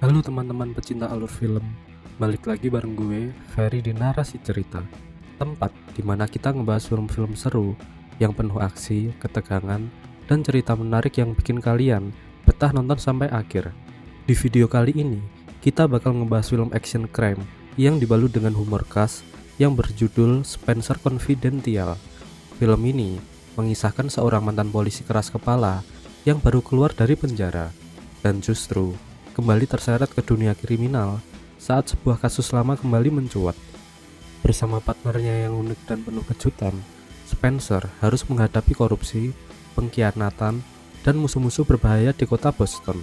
Halo teman-teman pecinta alur film, balik lagi bareng gue, Ferry di Narasi Cerita, tempat dimana kita ngebahas film-film seru yang penuh aksi, ketegangan, dan cerita menarik yang bikin kalian betah nonton sampai akhir. Di video kali ini, kita bakal ngebahas film action crime yang dibalut dengan humor khas yang berjudul Spencer Confidential. Film ini mengisahkan seorang mantan polisi keras kepala yang baru keluar dari penjara, dan justru kembali terseret ke dunia kriminal saat sebuah kasus lama kembali mencuat. Bersama partnernya yang unik dan penuh kejutan, Spencer harus menghadapi korupsi, pengkhianatan, dan musuh-musuh berbahaya di kota Boston.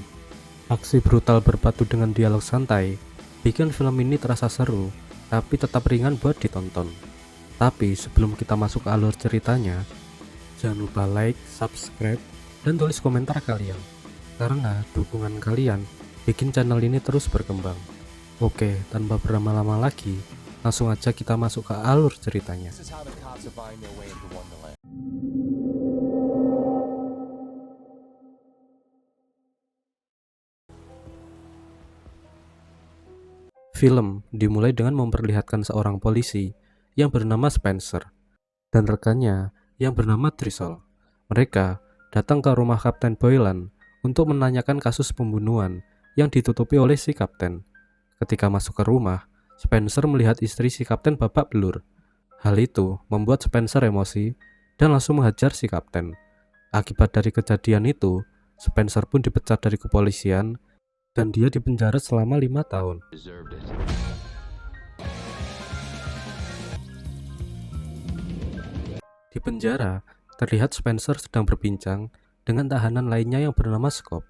Aksi brutal berpadu dengan dialog santai bikin film ini terasa seru, tapi tetap ringan buat ditonton. Tapi sebelum kita masuk ke alur ceritanya, jangan lupa like, subscribe, dan tulis komentar kalian, karena dukungan kalian bikin channel ini terus berkembang. Oke, tanpa berlama-lama lagi, langsung aja kita masuk ke alur ceritanya. Film dimulai dengan memperlihatkan seorang polisi yang bernama Spencer dan rekannya yang bernama Driscoll. Mereka datang ke rumah Kapten Boylan untuk menanyakan kasus pembunuhan yang ditutupi oleh si kapten. Ketika masuk ke rumah, Spencer melihat istri si kapten babak belur. Hal itu membuat Spencer emosi dan langsung menghajar si kapten. Akibat dari kejadian itu, Spencer pun dipecat dari kepolisian dan dia dipenjara selama 5 tahun. Di penjara, terlihat Spencer sedang berbincang dengan tahanan lainnya yang bernama Scott.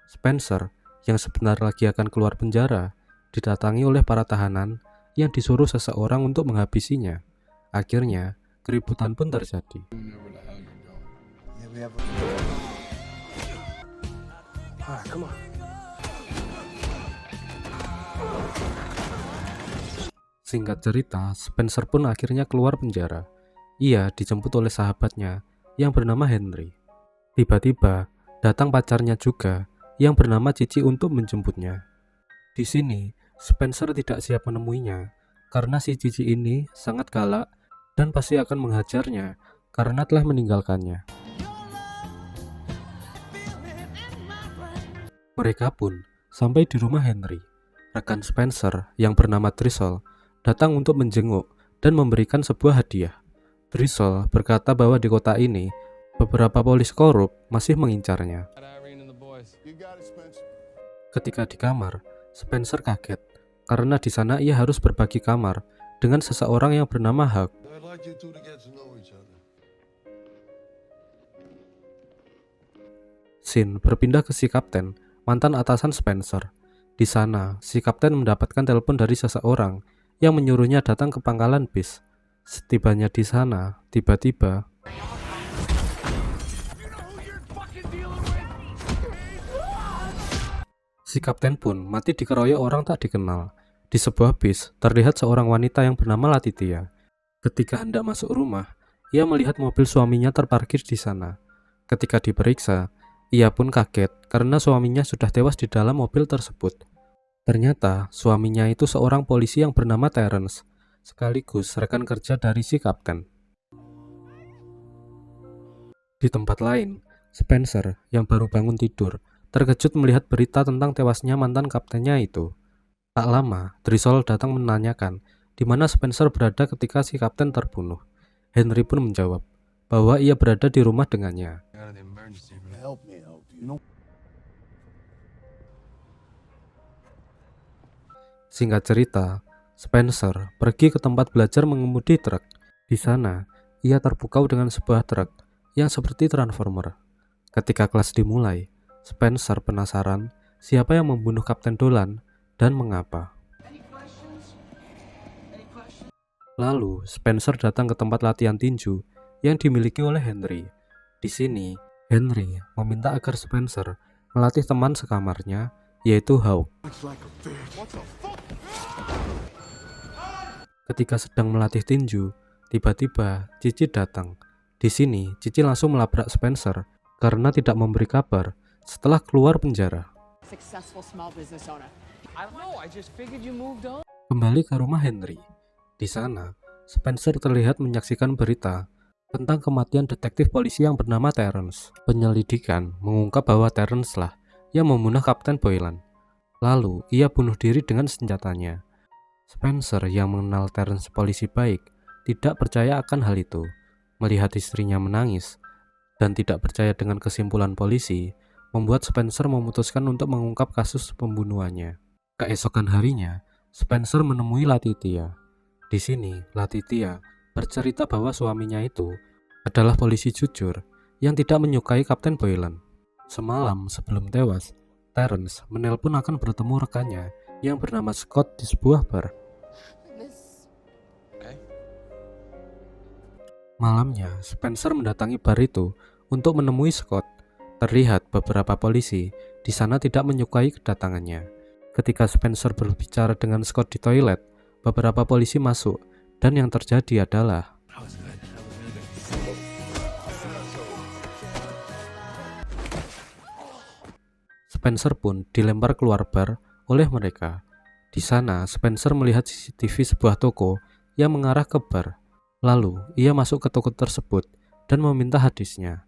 Spencer yang sebentar lagi akan keluar penjara didatangi oleh para tahanan yang disuruh seseorang untuk menghabisinya. Akhirnya, keributan pun terjadi. Singkat cerita, Spencer pun akhirnya keluar penjara. Ia dijemput oleh sahabatnya yang bernama Henry. Tiba-tiba, datang pacarnya juga yang bernama Cici untuk menjemputnya. Di sini, Spencer tidak siap menemuinya karena si Cici ini sangat galak dan pasti akan menghajarnya karena telah meninggalkannya. Mereka pun sampai di rumah Henry. Rekan Spencer yang bernama Driscoll datang untuk menjenguk dan memberikan sebuah hadiah. Driscoll berkata bahwa di kota ini beberapa polis korup masih mengincarnya. Ketika di kamar, Spencer kaget karena di sana ia harus berbagi kamar dengan seseorang yang bernama Huck. Scene berpindah ke si kapten, mantan atasan Spencer. Di sana, si kapten mendapatkan telepon dari seseorang yang menyuruhnya datang ke pangkalan bis. Setibanya di sana, tiba-tiba si kapten pun mati dikeroyok orang tak dikenal. Di sebuah bis, terlihat seorang wanita yang bernama Latitia. Ketika hendak masuk rumah, ia melihat mobil suaminya terparkir di sana. Ketika diperiksa, ia pun kaget karena suaminya sudah tewas di dalam mobil tersebut. Ternyata, suaminya itu seorang polisi yang bernama Terence, sekaligus rekan kerja dari si kapten. Di tempat lain, Spencer yang baru bangun tidur terkejut melihat berita tentang tewasnya mantan kaptennya itu. Tak lama, Driscoll datang menanyakan di mana Spencer berada ketika si kapten terbunuh. Henry pun menjawab bahwa ia berada di rumah dengannya. Singkat cerita, Spencer pergi ke tempat belajar mengemudi truk. Di sana, ia terpukau dengan sebuah truk yang seperti transformer. Ketika kelas dimulai, Spencer penasaran siapa yang membunuh Kapten Dolan dan mengapa. Lalu, Spencer datang ke tempat latihan tinju yang dimiliki oleh Henry. Di sini, Henry meminta agar Spencer melatih teman sekamarnya, yaitu Hawk. Ketika sedang melatih tinju, tiba-tiba Cici datang. Di sini, Cici langsung melabrak Spencer karena tidak memberi kabar setelah keluar penjara. Kembali ke rumah Henry. Di sana, Spencer terlihat menyaksikan berita tentang kematian detektif polisi yang bernama Terence. Penyelidikan mengungkap bahwa Terence lah yang membunuh Kapten Boylan. Lalu, ia bunuh diri dengan senjatanya. Spencer yang mengenal Terence polisi baik tidak percaya akan hal itu. Melihat istrinya menangis dan tidak percaya dengan kesimpulan polisi, membuat Spencer memutuskan untuk mengungkap kasus pembunuhannya. Keesokan harinya, Spencer menemui Latitia. Di sini, Latitia bercerita bahwa suaminya itu adalah polisi jujur yang tidak menyukai Kapten Boylan. Semalam sebelum tewas, Terence menelpon akan bertemu rekannya yang bernama Scott di sebuah bar. Malamnya, Spencer mendatangi bar itu untuk menemui Scott. Terlihat beberapa polisi di sana tidak menyukai kedatangannya. Ketika Spencer berbicara dengan Scott di toilet, beberapa polisi masuk dan yang terjadi adalah Spencer pun dilempar keluar bar oleh mereka. Di sana, Spencer melihat CCTV sebuah toko yang mengarah ke bar. Lalu, ia masuk ke toko tersebut dan meminta hadisnya.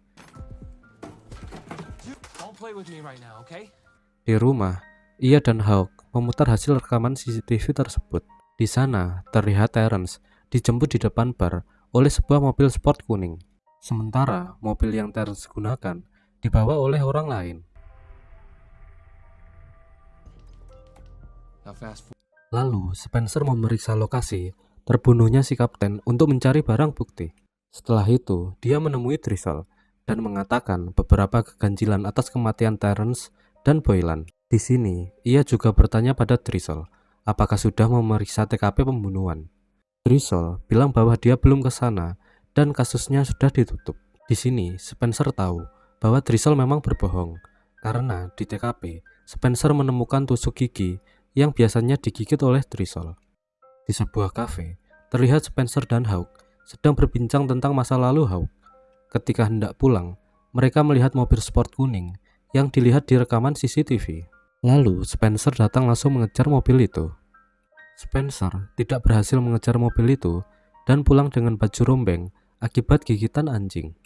Di rumah, ia dan Hawk memutar hasil rekaman CCTV tersebut. Di sana, terlihat Terence dijemput di depan bar oleh sebuah mobil sport kuning. Sementara mobil yang Terence gunakan dibawa oleh orang lain. Lalu, Spencer memeriksa lokasi terbunuhnya si kapten untuk mencari barang bukti. Setelah itu, dia menemui Drizzle dan mengatakan beberapa keganjilan atas kematian Terence dan Boylan. Di sini, ia juga bertanya pada Drizzle apakah sudah memeriksa TKP pembunuhan. Drizzle bilang bahwa dia belum ke sana dan kasusnya sudah ditutup. Di sini, Spencer tahu bahwa Drizzle memang berbohong karena di TKP, Spencer menemukan tusuk gigi yang biasanya digigit oleh Drizzle. Di sebuah kafe, terlihat Spencer dan Hawk sedang berbincang tentang masa lalu Hawk. Ketika hendak pulang, mereka melihat mobil sport kuning yang dilihat di rekaman CCTV. Lalu Spencer datang langsung mengejar mobil itu. Spencer tidak berhasil mengejar mobil itu dan pulang dengan baju rombeng akibat gigitan anjing.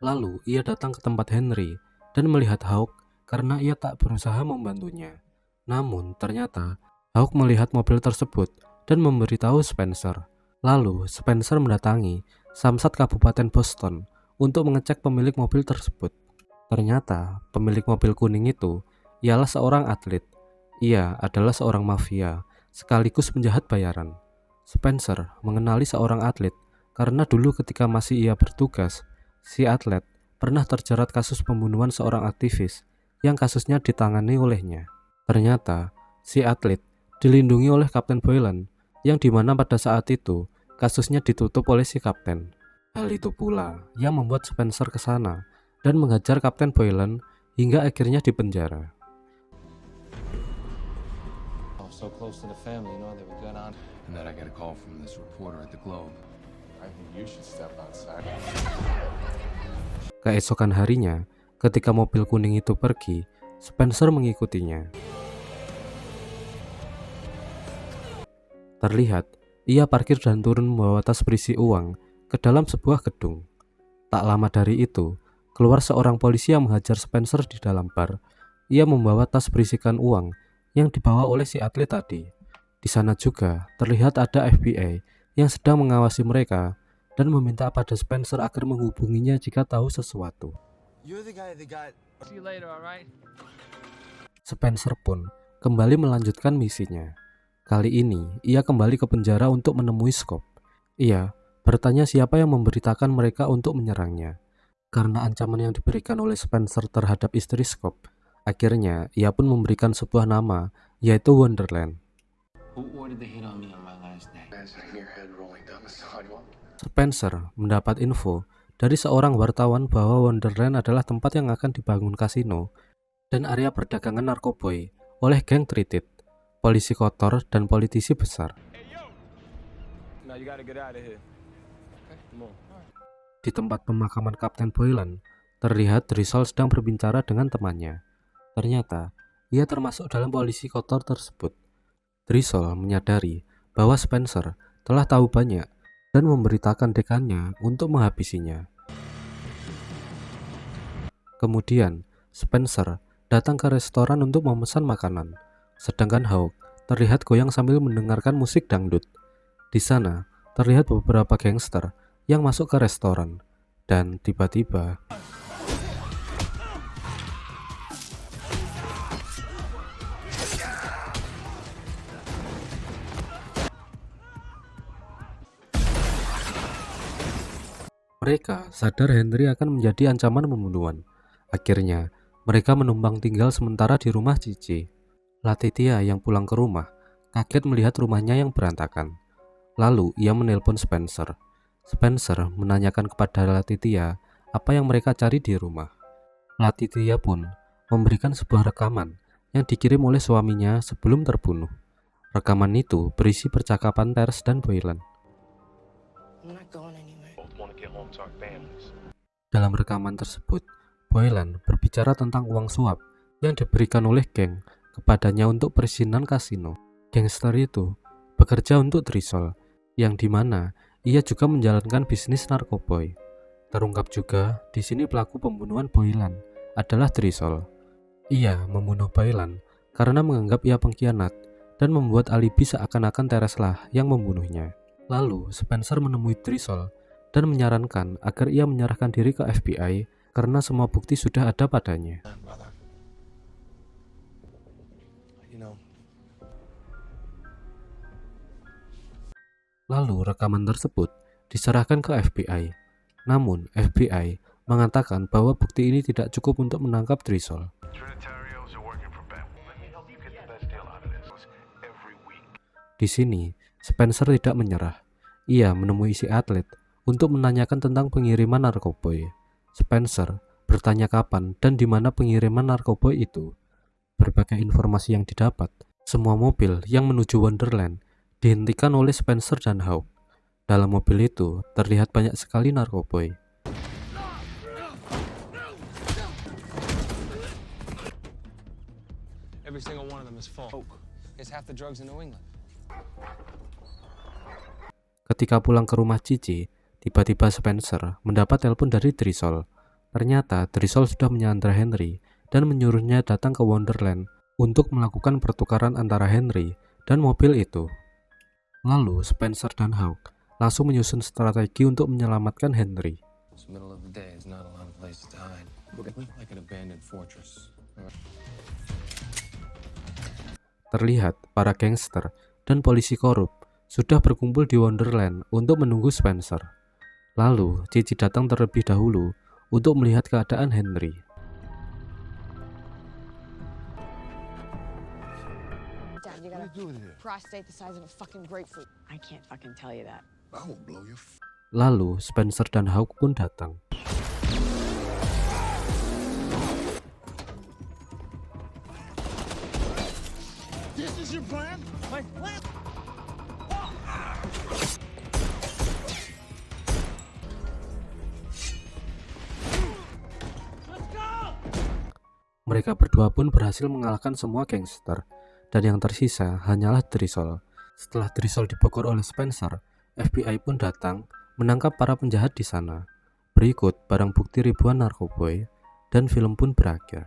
Lalu ia datang ke tempat Henry dan melihat Hawk karena ia tak berusaha membantunya. Namun ternyata Hawk melihat mobil tersebut dan memberitahu Spencer. Lalu Spencer mendatangi Samsat Kabupaten Boston untuk mengecek pemilik mobil tersebut. Ternyata pemilik mobil kuning itu ialah seorang atlet. Ia adalah seorang mafia sekaligus penjahat bayaran. Spencer mengenali seorang atlet karena dulu ketika masih ia bertugas, si atlet pernah terjerat kasus pembunuhan seorang aktivis yang kasusnya ditangani olehnya. Ternyata si atlet dilindungi oleh Kapten Boylan yang dimana pada saat itu kasusnya ditutup oleh si kapten. Hal itu pula yang membuat Spencer ke sana dan menghajar Kapten Boylan hingga akhirnya dipenjara. Keesokan harinya, ketika mobil kuning itu pergi, Spencer mengikutinya. Terlihat, ia parkir dan turun membawa tas berisi uang ke dalam sebuah gedung. Tak lama dari itu, keluar seorang polisi yang menghajar Spencer di dalam bar. Ia membawa tas berisikan uang yang dibawa oleh si atlet tadi. Di sana juga terlihat ada FBI yang sedang mengawasi mereka dan meminta pada Spencer agar menghubunginya jika tahu sesuatu. Spencer pun kembali melanjutkan misinya. Kali ini, ia kembali ke penjara untuk menemui Scott. Ia bertanya siapa yang memberitakan mereka untuk menyerangnya. Karena ancaman yang diberikan oleh Spencer terhadap istri Scott, akhirnya ia pun memberikan sebuah nama, yaitu Wonderland. Spencer mendapat info dari seorang wartawan bahwa Wonderland adalah tempat yang akan dibangun kasino dan area perdagangan narkoboy oleh geng Tritit, polisi kotor, dan politisi besar. Di tempat pemakaman Kapten Boylan, terlihat Drisol sedang berbicara dengan temannya. Ternyata, ia termasuk dalam polisi kotor tersebut. Drisol menyadari bahwa Spencer telah tahu banyak dan memberitakan dekannya untuk menghabisinya. Kemudian, Spencer datang ke restoran untuk memesan makanan, sedangkan Hawk terlihat goyang sambil mendengarkan musik dangdut. Di sana, terlihat beberapa gangster yang masuk ke restoran, dan tiba-tiba mereka sadar Henry akan menjadi ancaman pembunuhan. Akhirnya, mereka menumpang tinggal sementara di rumah Cici. Latitia yang pulang ke rumah kaget melihat rumahnya yang berantakan. Lalu ia menelpon Spencer. Spencer menanyakan kepada Latitia apa yang mereka cari di rumah. Latitia pun memberikan sebuah rekaman yang dikirim oleh suaminya sebelum terbunuh. Rekaman itu berisi percakapan Ters dan Boylan. Dalam rekaman tersebut, Boylan berbicara tentang uang suap yang diberikan oleh geng kepadanya untuk perizinan kasino. Gangster itu bekerja untuk Drisol, yang dimana ia juga menjalankan bisnis narkoboy. Terungkap juga di sini pelaku pembunuhan Boylan adalah Drisol. Ia membunuh Boylan karena menganggap ia pengkhianat dan membuat alibi seakan-akan Teres lah yang membunuhnya. Lalu Spencer menemui Drisol dan menyarankan agar ia menyerahkan diri ke FBI karena semua bukti sudah ada padanya. Lalu rekaman tersebut diserahkan ke FBI. Namun FBI mengatakan bahwa bukti ini tidak cukup untuk menangkap Drisol. Di sini, Spencer tidak menyerah. Ia menemui si atlet untuk menanyakan tentang pengiriman narkoboy. Spencer bertanya kapan dan di mana pengiriman narkoboy itu. Berbagai informasi yang didapat, semua mobil yang menuju Wonderland dihentikan oleh Spencer dan Hawk. Dalam mobil itu terlihat banyak sekali narkoboy. Every single one of them is full. It's half the drugs in New England. Ketika pulang ke rumah Cici, tiba-tiba Spencer mendapat telepon dari Drisol. Ternyata Drisol sudah menyandra Henry dan menyuruhnya datang ke Wonderland untuk melakukan pertukaran antara Henry dan mobil itu. Lalu Spencer dan Hawk langsung menyusun strategi untuk menyelamatkan Henry. Terlihat para gangster dan polisi korup sudah berkumpul di Wonderland untuk menunggu Spencer. Lalu Cici datang terlebih dahulu untuk melihat keadaan Henry. Dad, you got a prostate the size of a fucking grapefruit. I can't fucking tell you that. Lalu Spencer dan Hawk pun datang. This is your plan? My plan? Mereka berdua pun berhasil mengalahkan semua gangster, dan yang tersisa hanyalah Drisol. Setelah Drisol dibokor oleh Spencer, FBI pun datang menangkap para penjahat di sana. Berikut barang bukti ribuan narkoboy, dan film pun berakhir.